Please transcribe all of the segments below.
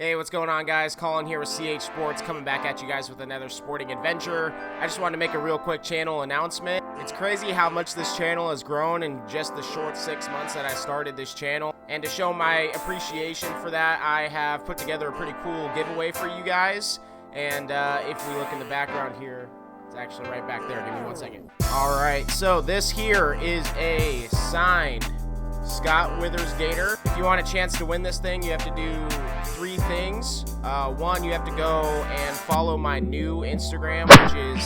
Hey, what's going on, guys? Colin here with CH Sports, coming back at you guys with another sporting adventure. I just wanted to make a real quick channel announcement. It's crazy how much this channel has grown in just the short 6 months that I started this channel. And to show my appreciation for that, I have put together a pretty cool giveaway for you guys. And if we look in the background here, it's actually right back there. Give me 1 second. All right, so this here is a signed Scott Withers Gator. If you want a chance to win this thing, you have to do 3 things. One, you have to go and follow my new Instagram, which is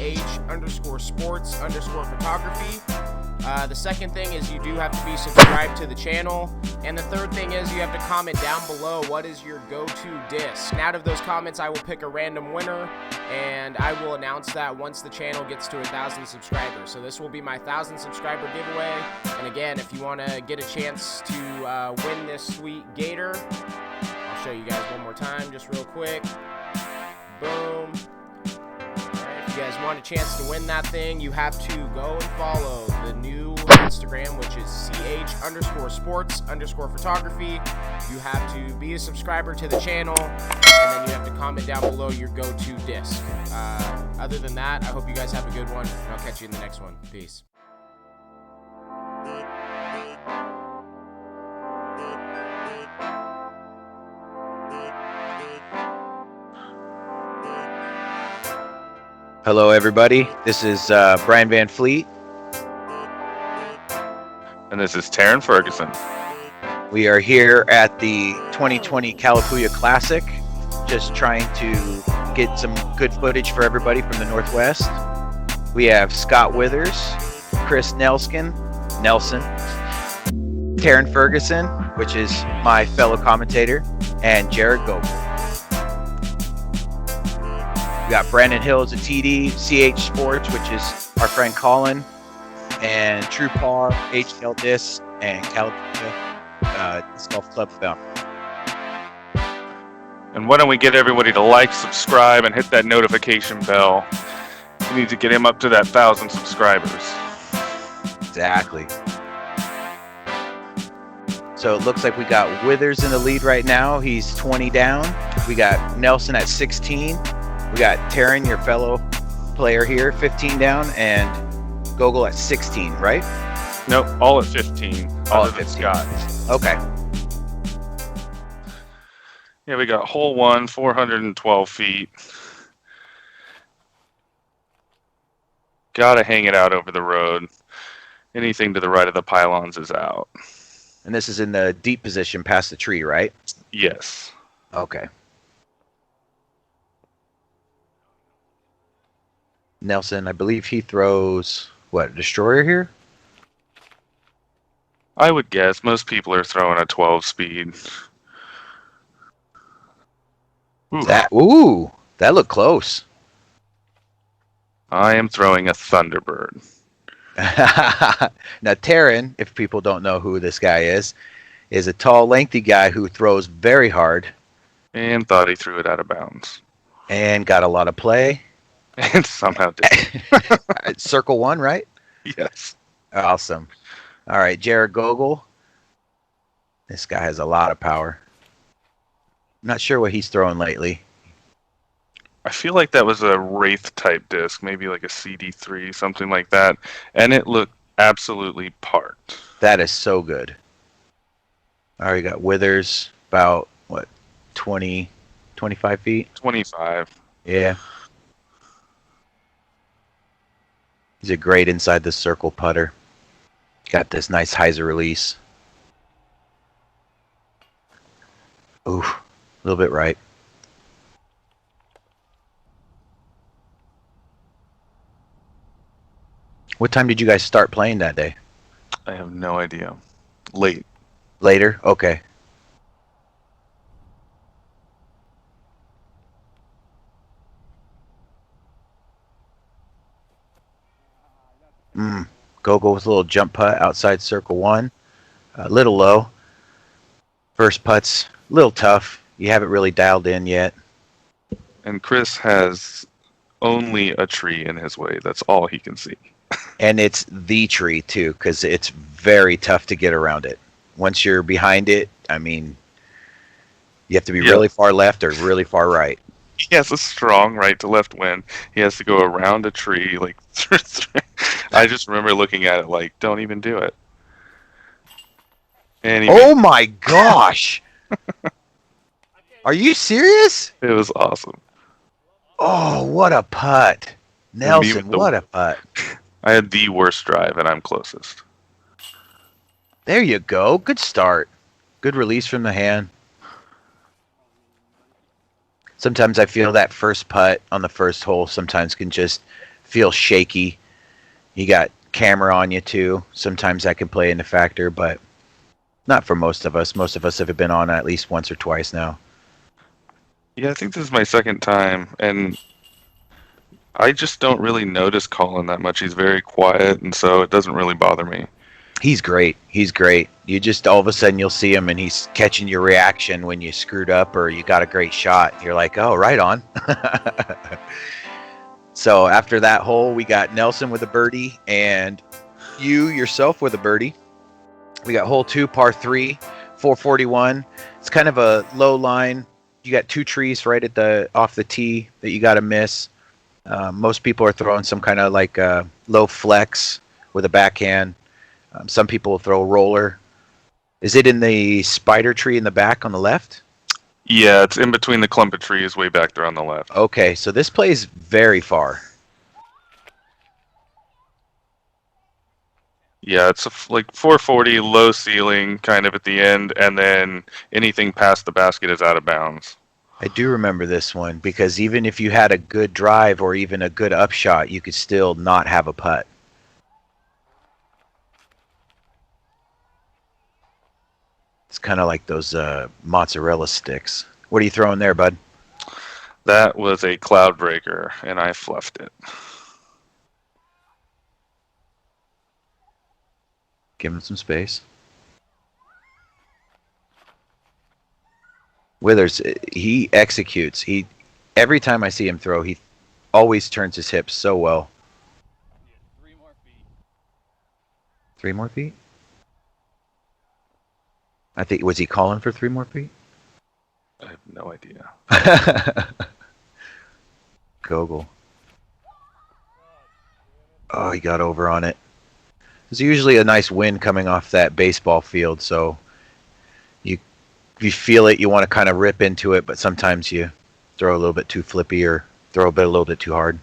ch_sports_photography. The second thing is you do have to be subscribed to the channel. And the third thing is you have to comment down below what is your go-to disc. And out of those comments, I will pick a random winner, and I will announce that once the channel gets to 1,000 subscribers. So this will be my 1,000 subscriber giveaway. And again, if you want to get a chance to win this sweet Gator, I'll show you guys one more time just real quick. Boom. If you guys want a chance to win that thing, you have to go and follow the new Instagram, which is ch_sports_photography. You have to be a subscriber to the channel, and then you have to comment down below your go-to disc. Other than that, I hope you guys have a good one, and I'll catch you in the next one. Peace. Hello, everybody. This is Brian Van Fleet. And this is Terran Ferguson. We are here at the 2020 Calapooia Classic, just trying to get some good footage for everybody from the Northwest. We have Scott Withers, Chris Nelson, Terran Ferguson, which is my fellow commentator, and Jarrod Gogal. We got Brandon Hill as a TD, CH Sports, which is our friend Colin, and True Par, HL Disc, and Calapooia Disc Golf Club founder. And why don't we get everybody to like, subscribe, and hit that notification bell? We need to get him up to that 1,000 subscribers. Exactly. So it looks like we got Withers in the lead right now. He's 20 down. We got Nelson at 16. We got Terran, your fellow player here, 15 down, and Gogal at 16, right? Nope, all at 15. All at 15. Scott. Okay. Yeah, we got hole 1, 412 feet. Gotta hang it out over the road. Anything to the right of the pylons is out. And this is in the deep position past the tree, right? Yes. Okay. Nelson, I believe he throws, what, a destroyer here? I would guess most people are throwing a 12 speed. Ooh, that looked close. I am throwing a Thunderbird. Now, Terran, if people don't know who this guy is a tall, lengthy guy who throws very hard. And thought he threw it out of bounds. And got a lot of play. And somehow did. Circle 1, right? Yes. Awesome. All right, Jarrod Gogal. This guy has a lot of power. Not sure what he's throwing lately. I feel like that was a Wraith type disc, maybe like a CD3, something like that. And it looked absolutely parked. That is so good. All right, we got Withers about, what, 20, 25 feet? 25. Yeah. He's a great inside the circle putter. Got this nice hyzer release. Ooh, a little bit right. What time did you guys start playing that day? I have no idea. Late. Later? Okay. Gogal with a little jump putt outside circle 1. A little low. First putt's a little tough. You haven't really dialed in yet. And Chris has only a tree in his way. That's all he can see. And it's the tree, too, because it's very tough to get around it. Once you're behind it, I mean, You have to be Yeah. really far left or really far right. He has a strong right to left wind. He has to go around a tree. Like, I just remember looking at it like, don't even do it. And he Oh made my gosh! Are you serious? it. It was awesome. Oh, what a putt. And me Nelson, with the, what a putt. I had the worst drive, and I'm closest. There you go. Good start. Good release from the hand. Sometimes I feel that first putt on the first hole sometimes can just feel shaky. You got camera on you too. Sometimes that can play into factor, but not for most of us. Most of us have been on at least once or twice now. Yeah, I think this is my second time, and I just don't really notice Colin that much. He's very quiet, and so it doesn't really bother me. He's great. He's great. You just all of a sudden you'll see him and he's catching your reaction when you screwed up or you got a great shot. You're like, oh, right on. So after that hole, we got Nelson with a birdie and you yourself with a birdie. We got hole 2, par 3, 441. It's kind of a low line. You got 2 trees right at the off the tee that you got to miss. Most people are throwing some kind of like low flex with a backhand. Some people will throw a roller. Is it in the spider tree in the back on the left? Yeah, it's in between the clump of trees way back there on the left. Okay, so this plays very far. Yeah, it's like 440, low ceiling kind of at the end, and then anything past the basket is out of bounds. I do remember this one because even if you had a good drive or even a good upshot, you could still not have a putt. It's kind of like those mozzarella sticks. What are you throwing there, bud? That was a cloud breaker, and I fluffed it. Give him some space. Withers, he executes. Every time I see him throw, he always turns his hips so well. 3 more feet. 3 more feet? I think, was he calling for 3 more feet? I have no idea. Gogal. Oh, he got over on it. There's usually a nice wind coming off that baseball field, so you feel it, you want to kind of rip into it, but sometimes you throw a little bit too flippy or throw a little bit too hard.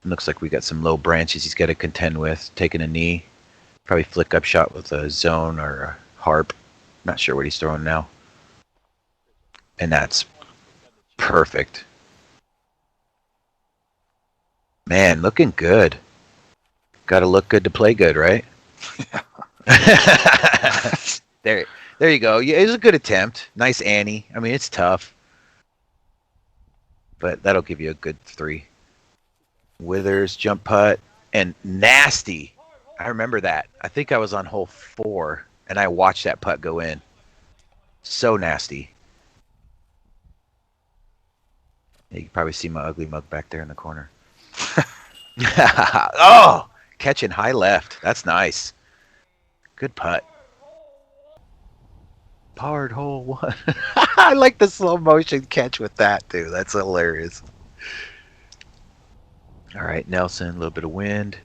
Looks like we got some low branches he's got to contend with. Taking a knee. Probably flick up shot with a zone or a harp. Not sure what he's throwing now. And that's perfect. Man, looking good. Got to look good to play good, right? There you go. Yeah, it was a good attempt. Nice Annie. I mean, it's tough. But that'll give you a good 3. Withers, jump putt, and nasty. I remember that. I think I was on hole 4, and I watched that putt go in. So nasty. Yeah, you can probably see my ugly mug back there in the corner. Oh! Catching high left. That's nice. Good putt. Parred hole 1. I like the slow motion catch with that, too. That's hilarious. All right, Nelson, a little bit of wind.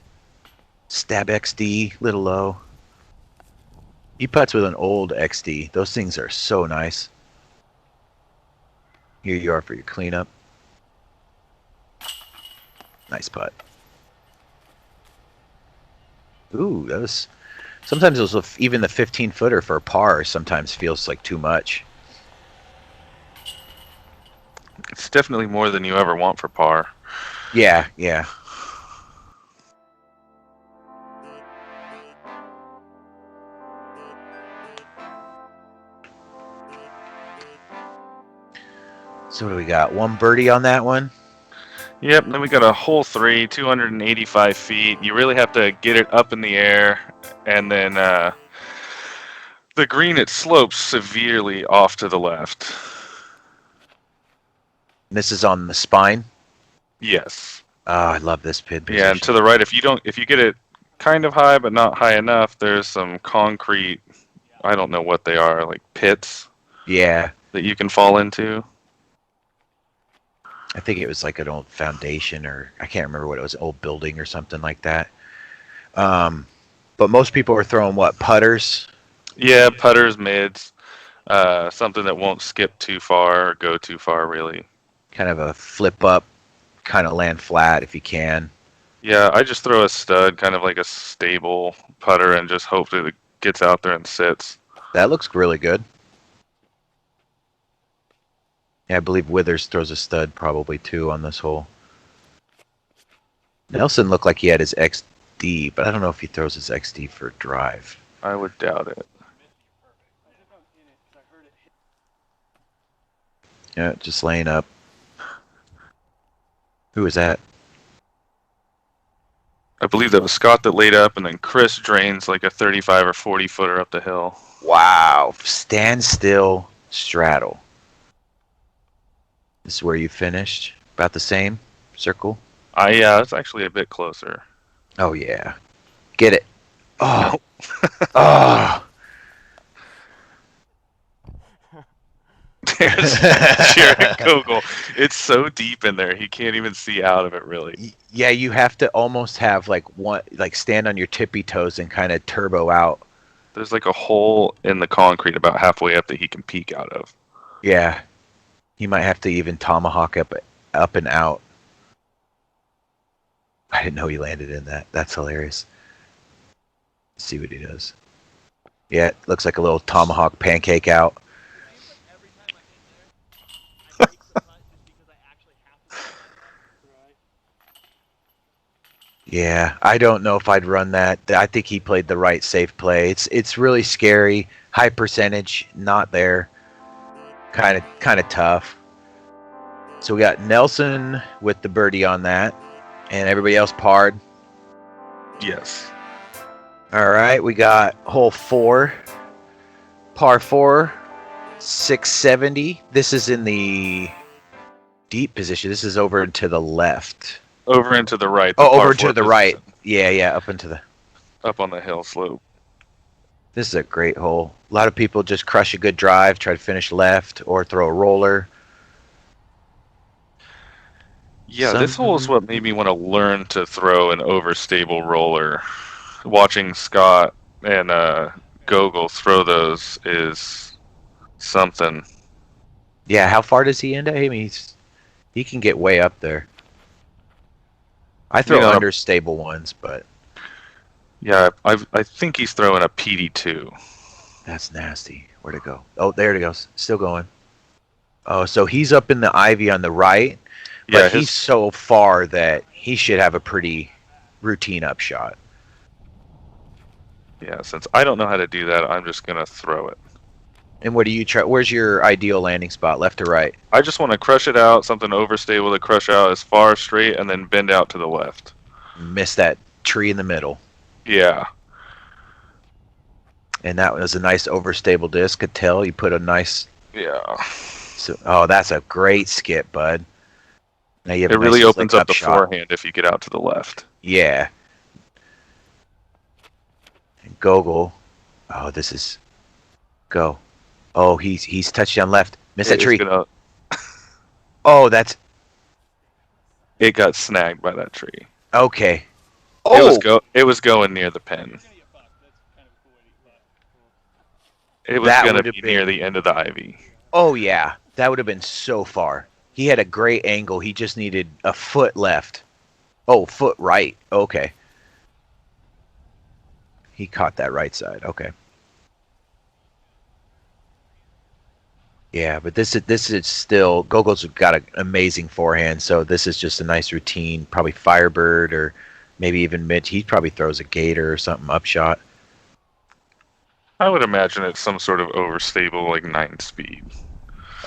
Stab XD, little low. He putts with an old XD. Those things are so nice. Here you are for your cleanup. Nice putt. Ooh, that was... Sometimes those, even the 15-footer for a par sometimes feels like too much. It's definitely more than you ever want for par. Yeah, yeah. So what do we got? 1 birdie on that one? Yep, then we got a hole 3, 285 feet. You really have to get it up in the air, and then the green, it slopes severely off to the left. This is on the spine? Yes. Oh, I love this pin position. Yeah, and to the right, if you get it kind of high, but not high enough. There's some concrete, I don't know what they are, like pits Yeah, that you can fall into. I think it was like an old foundation, or I can't remember what it was, an old building or something like that. But most people are throwing what, putters? Yeah, putters, mids, something that won't skip too far or go too far, really. Kind of a flip up, kind of land flat if you can. Yeah, I just throw a stud, kind of like a stable putter, and just hope that it gets out there and sits. That looks really good. Yeah, I believe Withers throws a stud probably too on this hole. Nelson looked like he had his XD, but I don't know if he throws his XD for drive. I would doubt it. Yeah, just laying up. Who was that? I believe that was Scott that laid up, and then Chris drains like a 35 or 40 footer up the hill. Wow. Stand still, straddle. This is where you finished? About the same circle? Yeah, it's actually a bit closer. Oh, yeah. Get it. Oh. Oh. There's Jarrod Gogal. It's so deep in there, he can't even see out of it, really. Yeah, you have to almost have like stand on your tippy toes and kind of turbo out. There's like a hole in the concrete about halfway up that he can peek out of. Yeah. He might have to even tomahawk up and out. I didn't know he landed in that. That's hilarious. Let's see what he does. Yeah, it looks like a little tomahawk pancake out. Yeah, I don't know if I'd run that. I think he played the right safe play. It's really scary. High percentage, not there. Kind of tough. So we got Nelson with the birdie on that, and everybody else parred. Yes. All right, we got hole 4, par 4, 670. This is in the deep position. This is over and to the left. Over and to the right. Over to the right. Yeah, up into the... Up on the hill slope. This is a great hole. A lot of people just crush a good drive, try to finish left, or throw a roller. Yeah, this hole is what made me want to learn to throw an overstable roller. Watching Scott and Gogal throw those is something. Yeah, how far does he end up? I mean, he can get way up there. I throw understable ones, but... Yeah, I think he's throwing a PD2. That's nasty. Where'd it go? Oh, there it goes. Still going. Oh, so he's up in the ivy on the right, but Yeah, he's so far that he should have a pretty routine upshot. Yeah, since I don't know how to do that, I'm just going to throw it. And what do you try? Where's your ideal landing spot, left or right? I just want to crush it out, something overstable to crush out as far straight, and then bend out to the left. Miss that tree in the middle. Yeah. And that was a nice overstable disc. Could tell you put a nice... Yeah. So, oh, that's a great skip, bud. Now you have It really opens up the shot. forehand if you get out to the left. Yeah. And Gogal. Oh, this is... Go. Oh, he's touchdown left. Miss that tree. Oh, that's... It got snagged by that tree. Okay. It was going near the pin. It was going to be near the end of the ivy. Oh, yeah. That would have been so far. He had a great angle. He just needed a foot left. Oh, foot right. Okay. He caught that right side. Okay. Yeah, but this is still... Gogal's got an amazing forehand, so this is just a nice routine. Probably Firebird or maybe even Mitch. He probably throws a Gator or something upshot. I would imagine it's some sort of overstable, like 9-speed.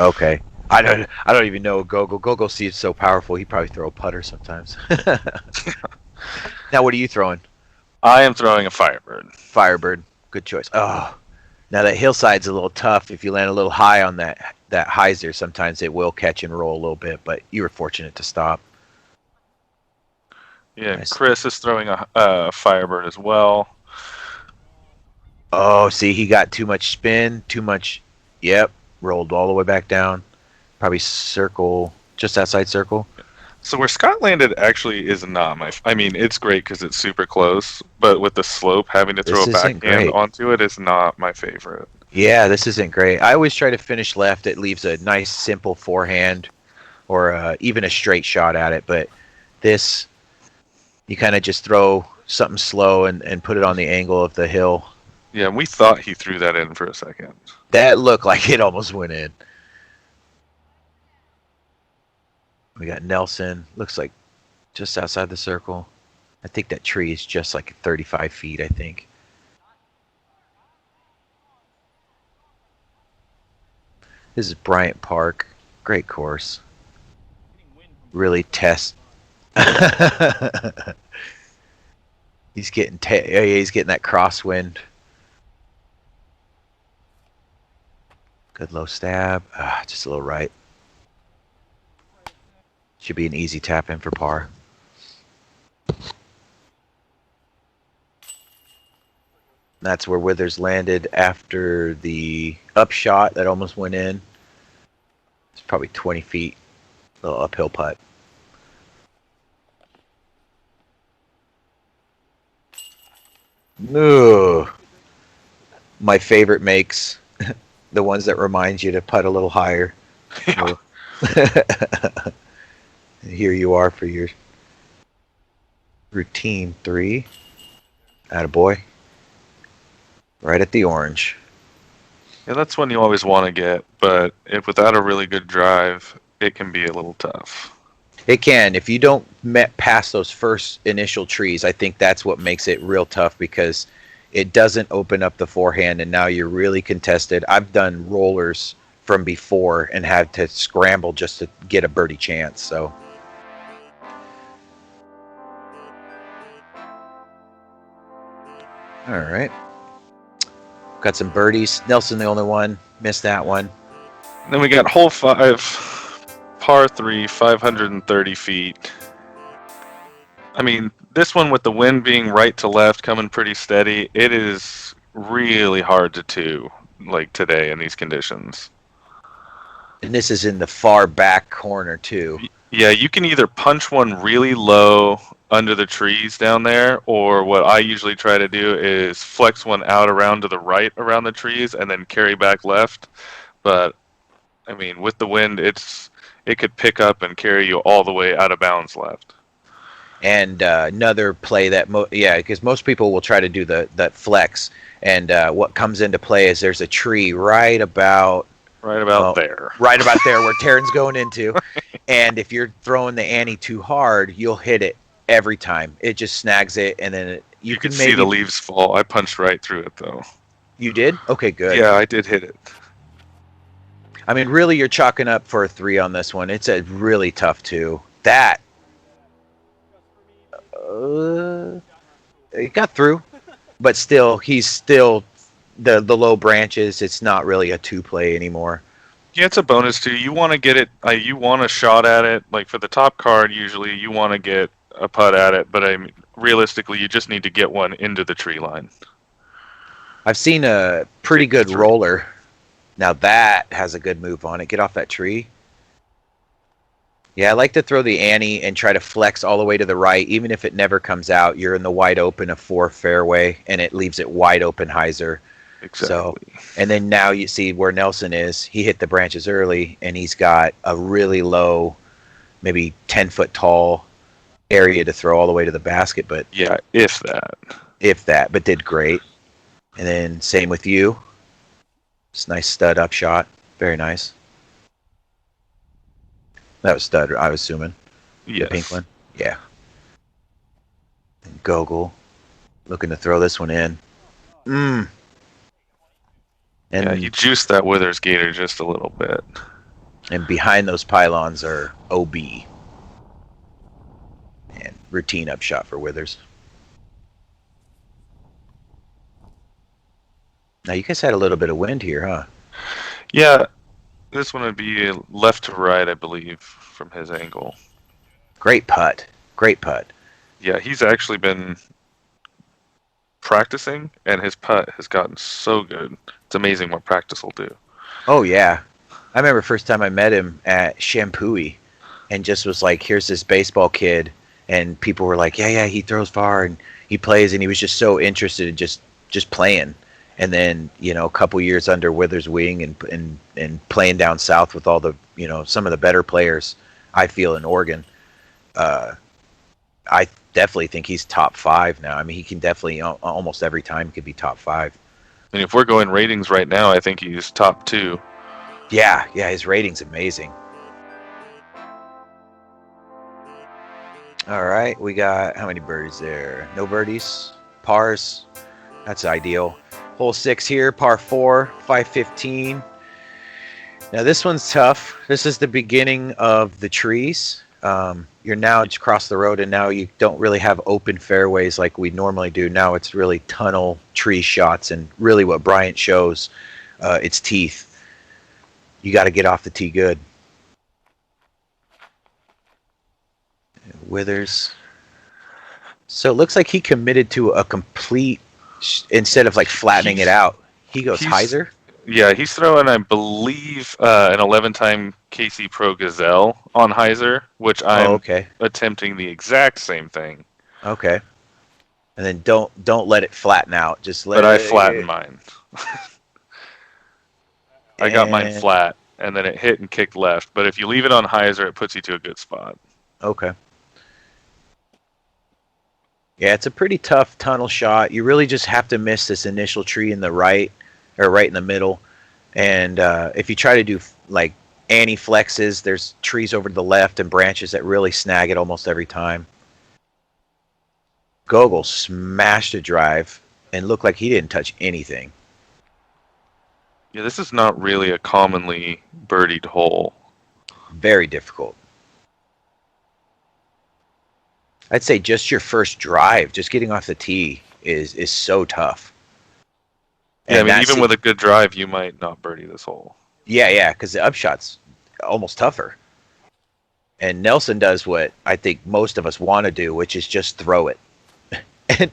Okay. I don't even know Gogal. Gogal sees so powerful, he'd probably throw a putter sometimes. Now, what are you throwing? I am throwing a Firebird. Firebird. Good choice. Oh. Now, that hillside's a little tough. If you land a little high on that hyzer, sometimes it will catch and roll a little bit, but you were fortunate to stop. Yeah, Nice. Chris is throwing a Firebird as well. Oh, see, he got too much spin, too much. Yep, rolled all the way back down. Probably circle, just outside circle. So where Scott landed actually is not my. I mean, it's great because it's super close, but with the slope, having to throw This a isn't backhand great. onto it is not my favorite. Yeah, this isn't great. I always try to finish left. It leaves a nice, simple forehand or even a straight shot at it. But this, you kind of just throw something slow and put it on the angle of the hill. Yeah, we thought he threw that in for a second. That looked like it almost went in. We got Nelson. Looks like just outside the circle. I think that tree is just like 35 feet, I think. This is Bryant Park. Great course. Really test. He's getting he's getting that crosswind. Good low stab. Just a little right. Should be an easy tap in for par. That's where Withers landed after the upshot that almost went in. It's probably 20 feet. Little uphill putt. Ugh. My favorite makes. The ones that remind you to putt a little higher. Yeah. Here you are for your routine 3. Attaboy. Right at the orange. Yeah, that's one you always want to get, but if without a really good drive, it can be a little tough. It can. If you don't pass those first initial trees, I think that's what makes it real tough because it doesn't open up the forehand, and now you're really contested. I've done rollers from before and had to scramble just to get a birdie chance. So, all right, got some birdies. Nelson, the only one, missed that one. Then we got hole 5, par 3, 530 feet. I mean, this one with the wind being right to left, coming pretty steady, it is really hard to two, like today in these conditions. And this is in the far back corner too. Yeah, you can either punch one really low under the trees down there, or what I usually try to do is flex one out around to the right around the trees and then carry back left. But I mean, with the wind, it could pick up and carry you all the way out of bounds left. And another play that, because most people will try to do that flex, and what comes into play is there's a tree right about there. Right about there where Terran's going into, and if you're throwing the ante too hard, you'll hit it every time. It just snags it, and then you can see the leaves fall. I punched right through it though. You did? Okay, good. Yeah, I did hit it. I mean, really, you're chalking up for a 3 on this one. It's a really tough 2. That. It got through, but still, he's still the low branches. It's not really a 2 play anymore. Yeah, it's a bonus too. You want to get it. You want a shot at it. Like for the top card, usually you want to get a putt at it. But I mean, realistically, you just need to get one into the tree line. I've seen a pretty good roller. Now that has a good move on it. Get off that tree. Yeah, I like to throw the ante and try to flex all the way to the right. Even if it never comes out, you're in the wide open of 4 fairway, and it leaves it wide open hyzer. Exactly. So, and then now you see where Nelson is. He hit the branches early, and he's got a really low, maybe 10-foot tall area to throw all the way to the basket. But yeah, if that, but did great. And then same with you. It's a nice stud up shot. Very nice. That was stud, I was assuming. Yes. The pink one? Yeah. And Gogal looking to throw this one in. And yeah, you juiced that Withers gator just a little bit. And behind those pylons are OB. And routine upshot for Withers. Now you guys had a little bit of wind here, huh? Yeah, this one would be left to right, I believe, from his angle. Great putt. Great putt. Yeah, he's actually been practicing, and his putt has gotten so good. It's amazing what practice will do. Oh yeah, I remember first time I met him at Shampooey, and just was like, "Here's this baseball kid," and people were like, "Yeah, he throws far and he plays," and he was just so interested in just playing. And then a couple years under Withers' wing and playing down south with all the some of the better players I feel in Oregon. I definitely think he's top 5 now. I mean, he can definitely almost every time he could be top 5. And if we're going ratings right now, I think he's top 2. Yeah, his rating's amazing. All right, we got how many birdies there? No birdies, pars. That's ideal. Hole 6 here, par 4, 515. Now this one's tough. This is the beginning of the trees. You're now just across the road, and now you don't really have open fairways like we normally do. Now it's really tunnel tree shots, and really what Bryant shows, its teeth. You got to get off the tee good. Withers. So it looks like he committed to a complete, instead of like flattening it out, he goes hyzer. Yeah, he's throwing, I believe, an 11-time KC Pro Gazelle on hyzer, which I'm attempting the exact same thing. Okay. And then don't let it flatten out. Just let. But I flattened mine. I got mine flat, and then it hit and kicked left. But if you leave it on hyzer, it puts you to a good spot. Okay. Yeah, it's a pretty tough tunnel shot. You really just have to miss this initial tree in the right, or right in the middle. And if you try to do like anti-flexes, there's trees over to the left and branches that really snag it almost every time. Gogal smashed a drive and looked like he didn't touch anything. Yeah, this is not really a commonly birdied hole. Very difficult. I'd say just your first drive, just getting off the tee is so tough. And yeah, I mean, even with a good drive, you might not birdie this hole. Yeah, because the upshot's almost tougher. And Nelson does what I think most of us want to do, which is just throw it. and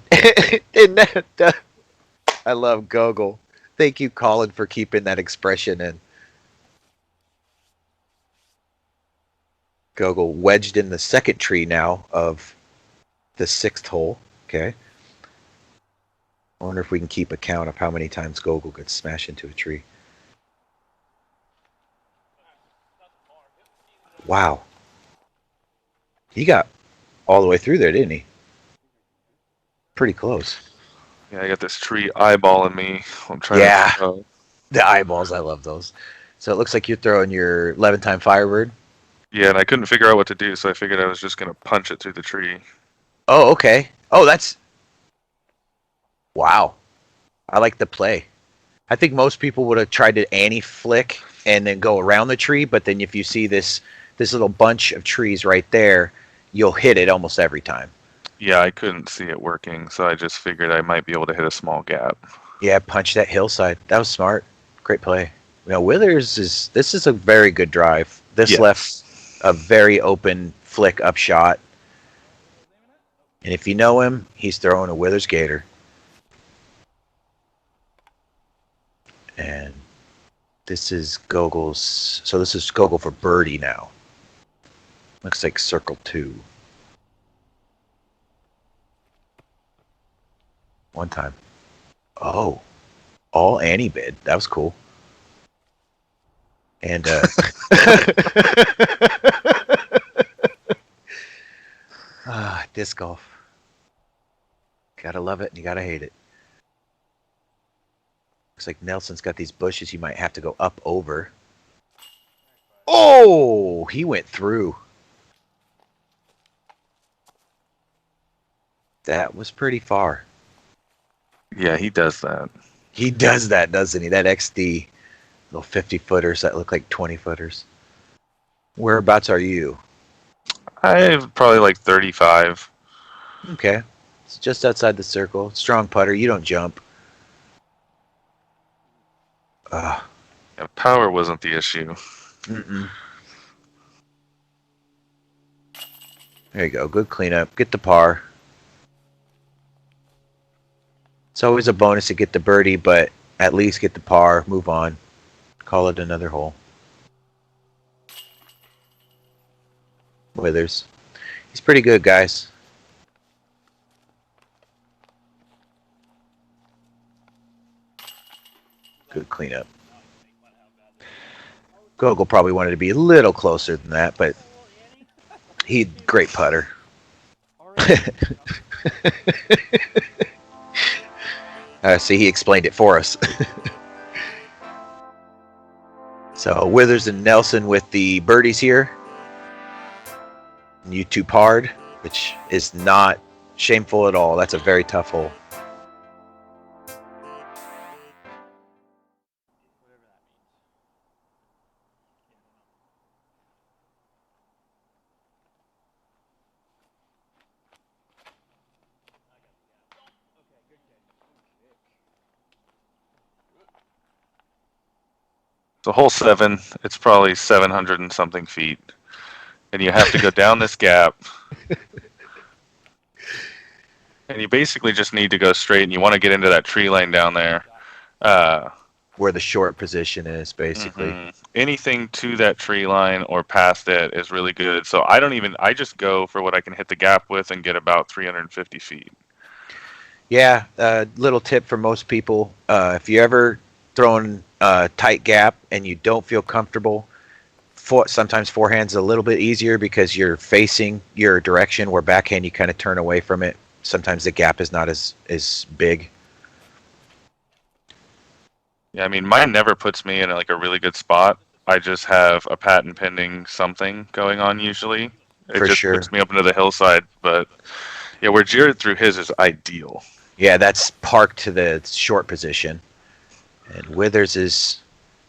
I love Gogal. Thank you, Colin, for keeping that expression in. Gogal wedged in the second tree now of the 6th hole. Okay. I wonder if we can keep a count of how many times Gogal gets smashed into a tree. Wow. He got all the way through there, didn't he? Pretty close. Yeah, I got this tree eyeballing me. I'm trying to the eyeballs, I love those. So it looks like you're throwing your 11-time Firebird. Yeah, and I couldn't figure out what to do, so I figured I was just going to punch it through the tree. Oh, okay. Oh, that's... Wow. I like the play. I think most people would have tried to anti-flick and then go around the tree, but then if you see this little bunch of trees right there, you'll hit it almost every time. Yeah, I couldn't see it working, so I just figured I might be able to hit a small gap. Yeah, punch that hillside. That was smart. Great play. Withers this is a very good drive. This left a very open flick up shot. And if you know him, he's throwing a Withers Gator. And this is Gogal's. So this is Gogal for birdie now. Looks like circle 2. One time. Oh. All Annie bid. That was cool. And disc golf. Gotta love it and you gotta hate it. Looks like Nelson's got these bushes he might have to go up over. Oh, he went through. That was pretty far. Yeah, he does that. He does that, doesn't he? That XD. Little 50-footers that look like 20-footers. Whereabouts are you? I'm probably like 35. Okay. It's just outside the circle. Strong putter. You don't jump. Yeah, power wasn't the issue. Mm-mm. There you go. Good cleanup. Get the par. It's always a bonus to get the birdie, but at least get the par, move on, call it another hole. Withers. He's pretty good, guys. Good cleanup. Gogal probably wanted to be a little closer than that, but he great putter. See, he explained it for us. So Withers and Nelson with the birdies here. And you two parred, which is not shameful at all. That's a very tough hole. So hole 7, it's probably 700 and something feet. And you have to go down this gap. And you basically just need to go straight, and you want to get into that tree line down there. Where the short position is, basically. Anything to that tree line or past it is really good. So I just go for what I can hit the gap with and get about 350 feet. Yeah, little tip for most people. If you ever throwing a tight gap and you don't feel comfortable, sometimes forehand's a little bit easier because you're facing your direction, where backhand you kind of turn away from it. Sometimes the gap is not as big. Yeah, I mean, mine never puts me in like a really good spot. I just have a patent pending something going on usually. It For just sure. puts me up into the hillside. But yeah, where Jarrod threw his is ideal. Yeah, that's parked to the short position. And Withers is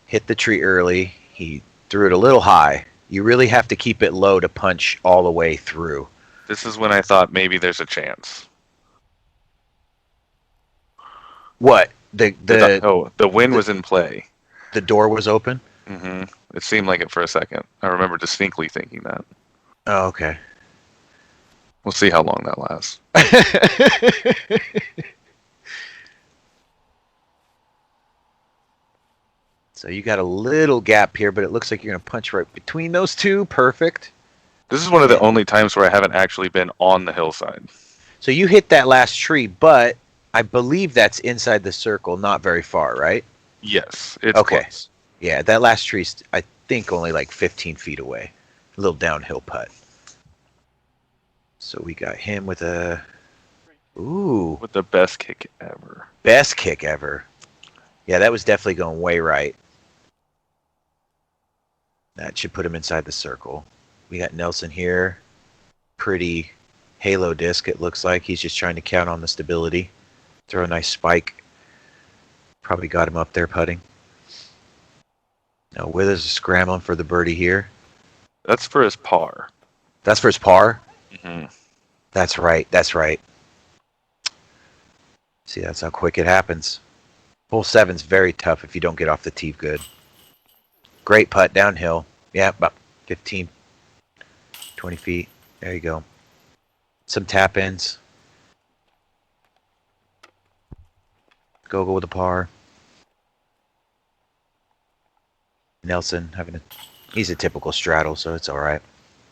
hit the tree early. He threw it a little high. You really have to keep it low to punch all the way through. This is when I thought maybe there's a chance. What? The wind was in play. The door was open? It seemed like it for a second. I remember distinctly thinking that. Oh, okay. We'll see how long that lasts. So you got a little gap here, but it looks like you're going to punch right between those two. Perfect. This is one of the only times where I haven't actually been on the hillside. So you hit that last tree, but I believe that's inside the circle, not very far, right? Yes, it's okay. Close. Yeah, that last tree's, I think, only like 15 feet away. A little downhill putt. So we got him with a... Ooh. With the best kick ever. Best kick ever. Yeah, that was definitely going way right. That should put him inside the circle. We got Nelson here. Pretty halo disc, it looks like. He's just trying to count on the stability. Throw a nice spike. Probably got him up there putting. Now Withers is scrambling for the birdie here. That's for his par. That's for his par? Mm-hmm. That's right. That's right. See, that's how quick it happens. Hole 7's very tough if you don't get off the tee good. Great putt downhill. Yeah, about 15, 20 feet. There you go. Some tap-ins. Gogal with a par. Nelson he's a typical straddle, so it's all right.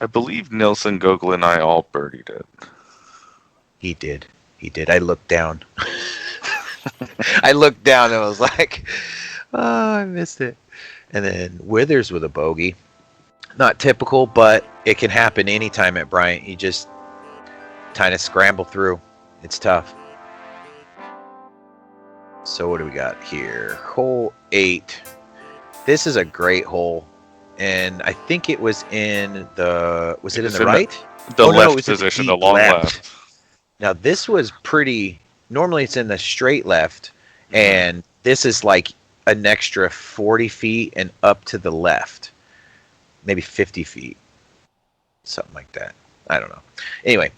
I believe Nelson, Gogal, and I all birdied it. He did. He did. I looked down. I looked down and I was like, oh, I missed it. And then Withers with a bogey. Not typical, but it can happen anytime at Bryant. You just kind of scramble through. It's tough. So what do we got here? Hole 8. This is a great hole. And I think it was in the... Was it in the right? The left position, the long left. Now, this was pretty... Normally, it's in the straight left. And this is like an extra 40 feet and up to the left. Maybe 50 feet. Something like that. I don't know. Anyway.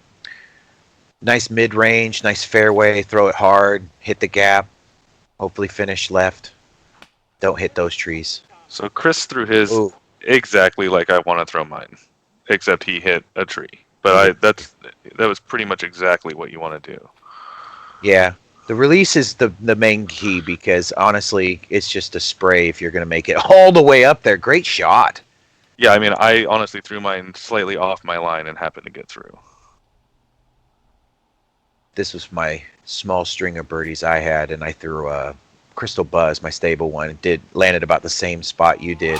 Nice mid-range, nice fairway. Throw it hard. Hit the gap. Hopefully finish left. Don't hit those trees. So Chris threw his exactly like I want to throw mine. Except he hit a tree. But that was pretty much exactly what you want to do. Yeah. The release is the main key because honestly, it's just a spray if you're going to make it all the way up there. Great shot. Yeah, I mean, I honestly threw mine slightly off my line and happened to get through. This was my small string of birdies I had, and I threw a Crystal Buzz, my stable one. It landed about the same spot you did.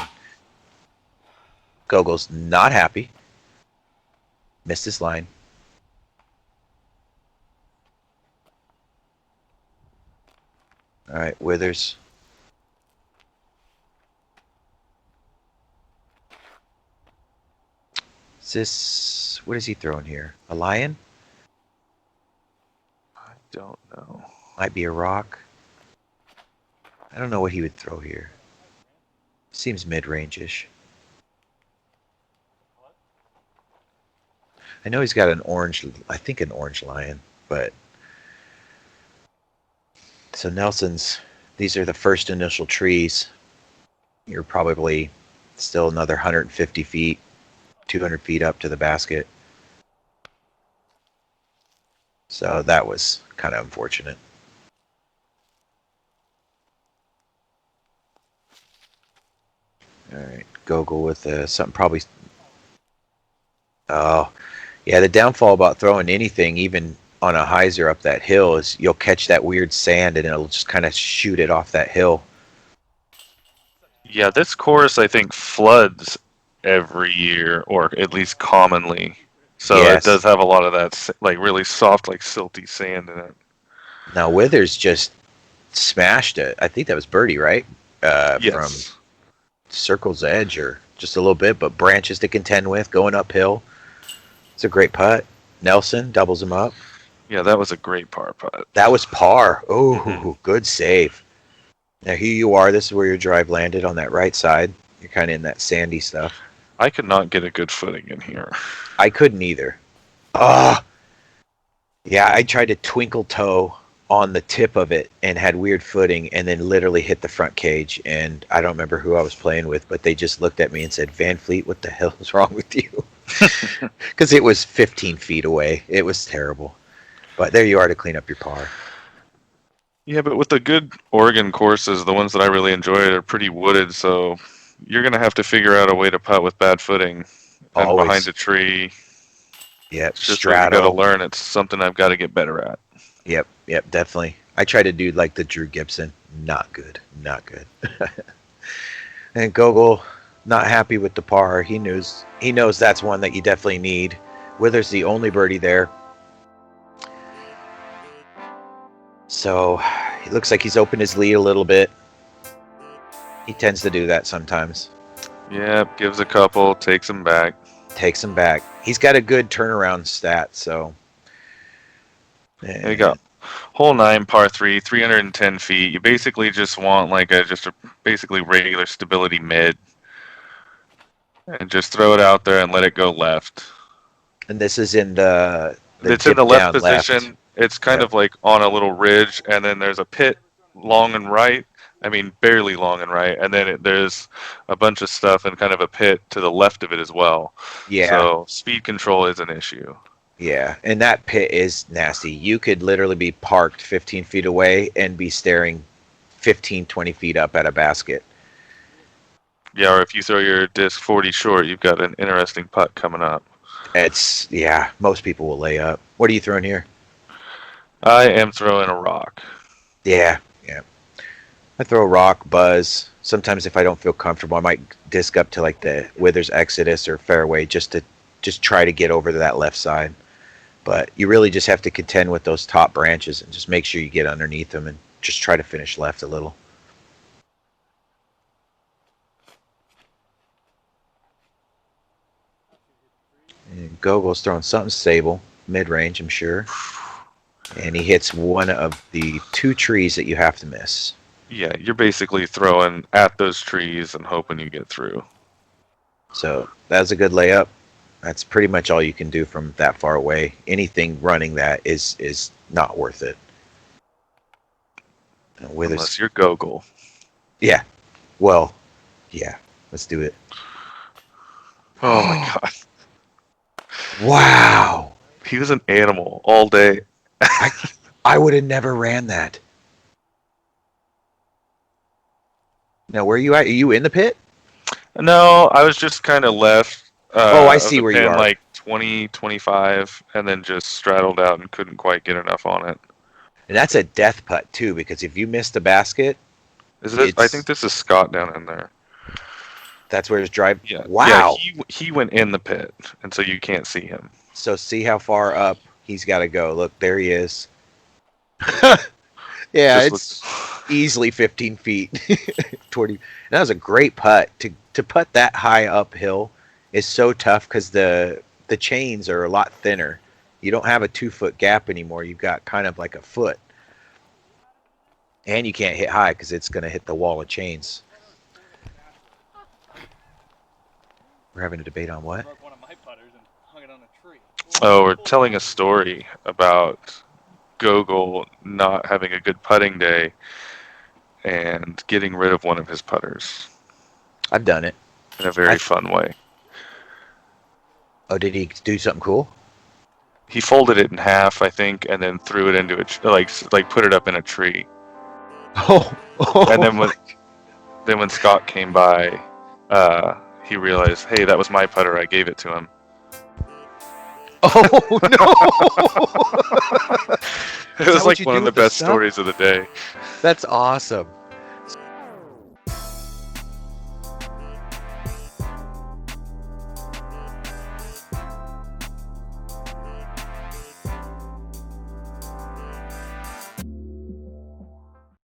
Gogal's not happy. Missed his line. All right, Withers. Is this, what is he throwing here? A lion? I don't know. Might be a rock. I don't know what he would throw here. Seems mid-range-ish. I know he's got an orange, I think an orange lion, but... So Nelson's, these are the first initial trees. You're probably still another 150 feet, 200 feet up to the basket. So that was kind of unfortunate. All right, Gogal with something probably... Oh, yeah, the downfall about throwing anything, even on a hyzer up that hill, is you'll catch that weird sand and it'll just kind of shoot it off that hill. Yeah, this course I think floods every year, or at least commonly. So Yes. it does have a lot of that, like really soft, like silty sand in it. Now Withers just smashed it. I think that was birdie, right? From Yes. Circle's edge, or just a little bit, but branches to contend with, going uphill. It's a great putt. Nelson doubles him up. Yeah, that was a great par putt. That was par. Oh, Mhm. good save. Now here you are. This is where your drive landed on that right side. You're kind of in that sandy stuff. I could not get a good footing in here. I couldn't either. Ah, yeah. I tried to twinkle toe on the tip of it and had weird footing, and then literally hit the front cage. And I don't remember who I was playing with, but they just looked at me and said, "Van Fleet, what the hell is wrong with you?" Because it was 15 feet away. It was terrible. But there you are to clean up your par. Yeah, but with the good Oregon courses, the ones that I really enjoyed are pretty wooded, so you're going to have to figure out a way to putt with bad footing and Always. behind a tree. Yep, It's just what you got to straddle. learn. It's something I've got to get better at. Yep, definitely. I tried to do like the Drew Gibson. Not good. And Gogal, not happy with the par. He knows that's one that you definitely need. Withers the only birdie there. So it looks like he's opened his lead a little bit. He tends to do that sometimes. Yep, gives a couple, takes them back. Takes him back. He's got a good turnaround stat, so. There you go. Hole 9, par 3, 310 feet. You basically just want like a basically regular stability mid. And just throw it out there and let it go left. And this is in the It's in the dip left down position. It's kind of like on a little ridge, and then there's a pit long and right. I mean, barely long and right. And then there's a bunch of stuff and kind of a pit to the left of it as well. Yeah. So speed control is an issue. Yeah, and that pit is nasty. You could literally be parked 15 feet away and be staring 15, 20 feet up at a basket. Yeah, or if you throw your disc 40 short, you've got an interesting putt coming up. Yeah, most people will lay up. What are you throwing here? I am throwing a rock. Yeah. I throw a rock, buzz. Sometimes if I don't feel comfortable, I might disc up to like the Withers Exodus or fairway just to try to get over to that left side. But you really just have to contend with those top branches and just make sure you get underneath them and just try to finish left a little. And Gogal's throwing something stable, mid-range, I'm sure. And he hits one of the two trees that you have to miss. Yeah, you're basically throwing at those trees and hoping you get through. So that was a good layup. That's pretty much all you can do from that far away. Anything running that is not worth it. Unless you're Gogal. Yeah. Well, yeah. Let's do it. Oh my god. Wow. He was an animal all day. I would have never ran that. Now, where are you at? Are you in the pit? No, I was just kind of left. Oh, I of see the where you pin, are. like 20, 25, and then just straddled out and couldn't quite get enough on it. And that's a death putt too, because if you miss the basket, Is it? I it's think this is Scott down in there. that's where his drive. Yeah. Wow. Yeah, he went in the pit, and so you can't see him. So see how far up he's got to go. Look, there he is. Yeah, Just it's easily 15 feet toward you. That was a great putt. To putt that high uphill is so tough because the chains are a lot thinner. You don't have a 2-foot gap anymore. You've got kind of like a foot. And you can't hit high because it's going to hit the wall of chains. We're having a debate on what? Broke one of my putters and hung it on a tree. Oh, we're telling a story about Gogal not having a good putting day and getting rid of one of his putters I've done it. in a very fun way. Oh, did he do something cool? He folded it in half, I think, and then threw it into like put it up in a tree. Oh. And then when Scott came by, he realized, hey, that was my putter. I gave it to him. Oh no! It was what like you one do of the with the best stuff? stories of the day. That's awesome.